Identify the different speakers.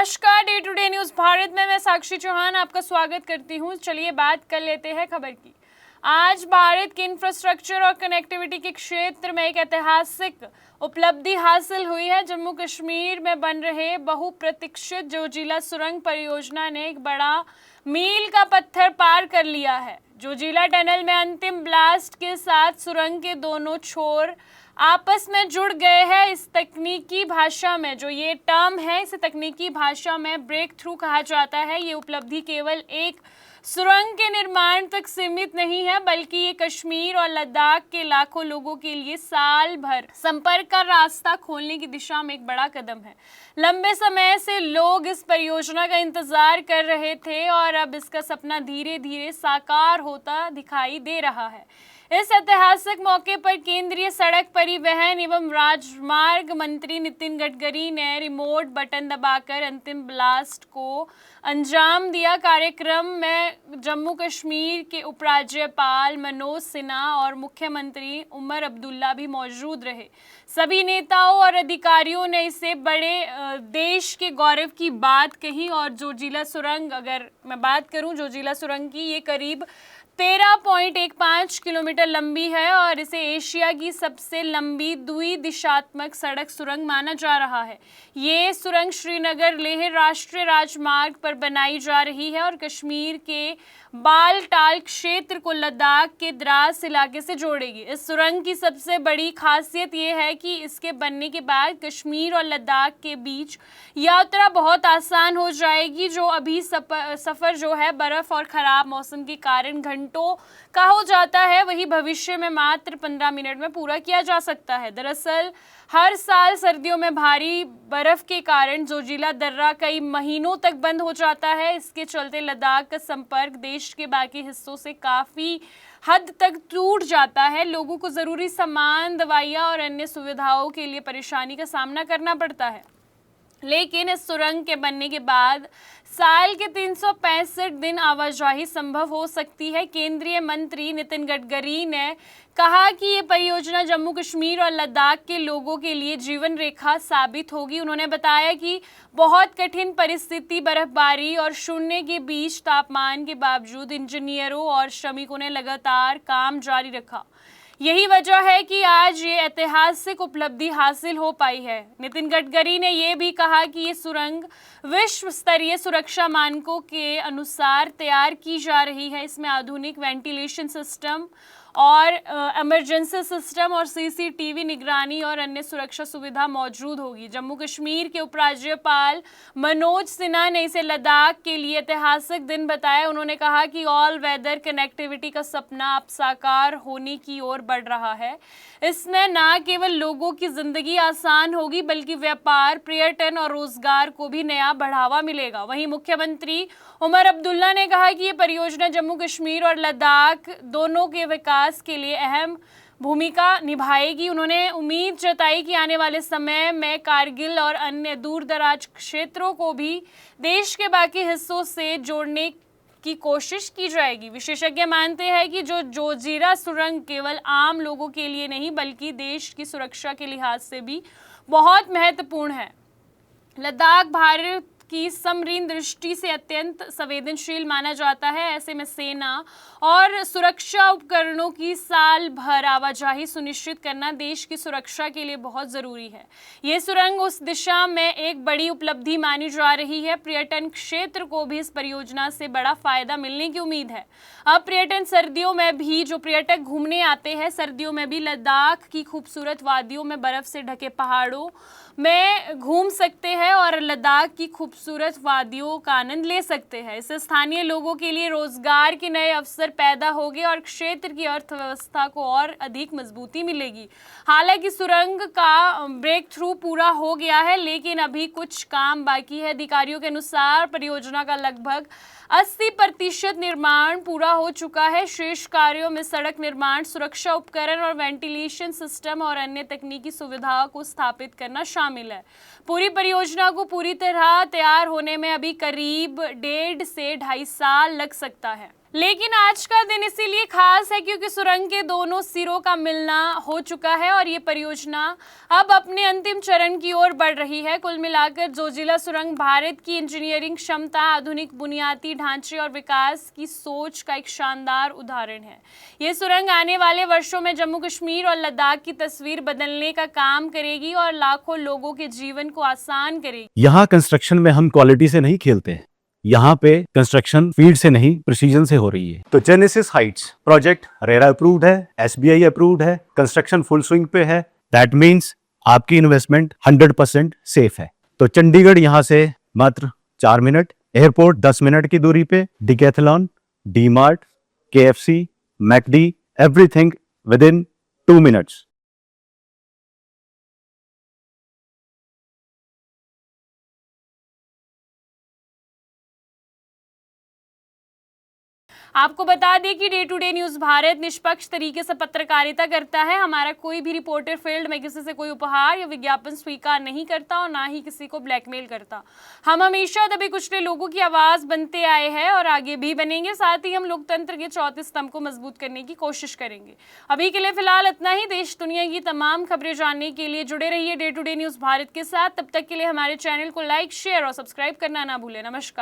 Speaker 1: नमस्कार, day to day news Bharat में मैं साक्षी चौहान आपका स्वागत करती हूं। चलिए बात कर लेते हैं खबर की। आज भारत के इंफ्रास्ट्रक्चर और कनेक्टिविटी के क्षेत्र में एक ऐतिहासिक उपलब्धि हासिल हुई है। जम्मू कश्मीर में बन रहे बहुप्रतीक्षित जोजिला सुरंग परियोजना ने एक बड़ा मील का पत्थर पार कर लिया है। जोजिला टनल में अंतिम ब्लास्ट के साथ सुरंग के दोनों छोर आपस में जुड़ गए हैं। इस तकनीकी भाषा में जो ये टर्म है, इसे तकनीकी भाषा में ब्रेक थ्रू कहा जाता है। ये उपलब्धि केवल एक सुरंग के निर्माण तक सीमित नहीं है, बल्कि ये कश्मीर और लद्दाख के लाखों लोगों के लिए साल भर संपर्क का रास्ता खोलने की दिशा में एक बड़ा कदम है। लंबे समय से लोग इस परियोजना का इंतजार कर रहे थे और अब इसका सपना धीरे धीरे साकार होता दिखाई दे रहा है। इस ऐतिहासिक मौके पर केंद्रीय सड़क परिवहन एवं राजमार्ग मंत्री नितिन गडकरी ने रिमोट बटन दबाकर अंतिम ब्लास्ट को अंजाम दिया। कार्यक्रम में जम्मू कश्मीर के उपराज्यपाल मनोज सिन्हा और मुख्यमंत्री उमर अब्दुल्ला भी मौजूद रहे। सभी नेताओं और अधिकारियों ने इसे बड़े देश के गौरव की बात कही। और जोजिला सुरंग, अगर मैं बात करूं जोजिला सुरंग की, ये करीब 13.15 किलोमीटर लंबी है और इसे एशिया की सबसे लंबी द्विदिशात्मक सड़क सुरंग माना जा रहा है। ये सुरंग श्रीनगर लेह राष्ट्रीय राजमार्ग पर बनाई जा रही है और कश्मीर के बालटाल क्षेत्र को लद्दाख के द्रास इलाके से जोड़ेगी। इस सुरंग की सबसे बड़ी खासियत ये है कि इसके बनने के बाद कश्मीर और लद्दाख के बीच यात्रा बहुत आसान हो जाएगी। जो अभी सफ़र जो है बर्फ़ और ख़राब मौसम के कारण घंटों का हो जाता है, वही भविष्य में मात्र 15 मिनट में पूरा किया जा सकता है। दरअसल हर साल सर्दियों में भारी बर्फ के कारण जोजिला दर्रा कई महीनों तक बंद हो जाता है। इसके चलते लद्दाख का संपर्क देश के बाकी हिस्सों से काफ़ी हद तक टूट जाता है। लोगों को ज़रूरी सामान, दवाइयाँ और अन्य सुविधाओं के लिए परेशानी का सामना करना पड़ता है। लेकिन इस सुरंग के बनने के बाद साल के 365 दिन आवाजाही संभव हो सकती है। केंद्रीय मंत्री नितिन गडकरी ने कहा कि ये परियोजना जम्मू कश्मीर और लद्दाख के लोगों के लिए जीवन रेखा साबित होगी। उन्होंने बताया कि बहुत कठिन परिस्थिति, बर्फबारी और शून्य के बीच तापमान के बावजूद इंजीनियरों और श्रमिकों ने लगातार काम जारी रखा। यही वजह है कि आज ये ऐतिहासिक उपलब्धि हासिल हो पाई है। नितिन गडकरी ने यह भी कहा कि ये सुरंग विश्व स्तरीय सुरक्षा मानकों के अनुसार तैयार की जा रही है। इसमें आधुनिक वेंटिलेशन सिस्टम और इमरजेंसी सिस्टम और सीसीटीवी निगरानी और अन्य सुरक्षा सुविधा मौजूद होगी। जम्मू कश्मीर के उपराज्यपाल मनोज सिन्हा ने इसे लद्दाख के लिए ऐतिहासिक दिन बताया। उन्होंने कहा कि ऑल वेदर कनेक्टिविटी का सपना अब साकार होने की ओर बढ़ रहा है। इसमें न केवल लोगों की जिंदगी आसान होगी, बल्कि व्यापार, पर्यटन और रोजगार को भी नया बढ़ावा मिलेगा। वहीं मुख्यमंत्री उमर अब्दुल्ला ने कहा कि ये परियोजना जम्मू कश्मीर और लद्दाख दोनों के विकास के लिए अहम भूमिका निभाएगी। उन्होंने उम्मीद जताई कि आने वाले समय में कारगिल और अन्य दूर दराज क्षेत्रों को भी देश के बाकी हिस्सों से जोड़ने की कोशिश की जाएगी। विशेषज्ञ मानते हैं कि जो जोजिला सुरंग केवल आम लोगों के लिए नहीं, बल्कि देश की सुरक्षा के लिहाज से भी बहुत महत्वपूर्ण है। लद्दाख भारत की समरीन दृष्टि से अत्यंत संवेदनशील माना जाता है। ऐसे में सेना और सुरक्षा उपकरणों की साल भर आवाजाही सुनिश्चित करना देश की सुरक्षा के लिए बहुत ज़रूरी है। ये सुरंग उस दिशा में एक बड़ी उपलब्धि मानी जा रही है। पर्यटन क्षेत्र को भी इस परियोजना से बड़ा फायदा मिलने की उम्मीद है। अब पर्यटन सर्दियों में भी जो पर्यटक घूमने आते हैं, सर्दियों में भी लद्दाख की खूबसूरत वादियों में बर्फ़ से ढके पहाड़ों में घूम सकते हैं और लद्दाख की खूबसूरत वादियों का आनंद ले सकते हैं। इससे स्थानीय लोगों के लिए रोजगार के नए अवसर पैदा होंगे और क्षेत्र की अर्थव्यवस्था को और अधिक मजबूती मिलेगी। हालांकि सुरंग का ब्रेक थ्रू पूरा हो गया है, लेकिन अभी कुछ काम बाकी है। अधिकारियों के अनुसार परियोजना का लगभग 80% निर्माण पूरा हो चुका है। शेष कार्यों में सड़क निर्माण, सुरक्षा उपकरण और वेंटिलेशन सिस्टम और अन्य तकनीकी सुविधाओं को स्थापित करना शामिल है। पूरी परियोजना को पूरी तरह तैयार होने में अभी करीब 1.5 से 2.5 साल लग सकता है। लेकिन आज का दिन इसीलिए खास है क्योंकि सुरंग के दोनों सिरों का मिलना हो चुका है और ये परियोजना अब अपने अंतिम चरण की ओर बढ़ रही है। कुल मिलाकर जोजिला सुरंग भारत की इंजीनियरिंग क्षमता, आधुनिक बुनियादी ढांचे और विकास की सोच का एक शानदार उदाहरण है। ये सुरंग आने वाले वर्षों में जम्मू कश्मीर और लद्दाख की तस्वीर बदलने का काम करेगी और लाखों लोगों के जीवन को आसान करेगी।
Speaker 2: यहाँ कंस्ट्रक्शन में हम क्वालिटी से नहीं खेलते हैं, यहाँ पे कंस्ट्रक्शन फील्ड से नहीं प्रिसीजन से हो रही है। तो genesis Heights project RERA approved है, एसबीआई अप्रूव्ड है, कंस्ट्रक्शन फुल स्विंग पे है। दैट मीन्स आपकी इन्वेस्टमेंट 100% सेफ है। तो चंडीगढ़ यहाँ से मात्र 4 मिनट, एयरपोर्ट 10 मिनट की दूरी पे, Decathlon, D Mart, KFC, McD, everything within 2 minutes.
Speaker 1: आपको बता दें कि day to day news Bharat निष्पक्ष तरीके से पत्रकारिता करता है। हमारा कोई भी रिपोर्टर फील्ड में किसी से कोई उपहार या विज्ञापन स्वीकार नहीं करता और ना ही किसी को ब्लैकमेल करता। हम हमेशा दबे कुचले लोगों की आवाज़ बनते आए हैं और आगे भी बनेंगे। साथ ही हम लोकतंत्र के चौथे स्तंभ को मजबूत करने की कोशिश करेंगे। अभी के लिए फिलहाल इतना ही। देश दुनिया की तमाम खबरें जानने के लिए जुड़े रहिए day to day news Bharat के साथ। तब तक के लिए हमारे चैनल को लाइक, शेयर और सब्सक्राइब करना ना भूलें। नमस्कार।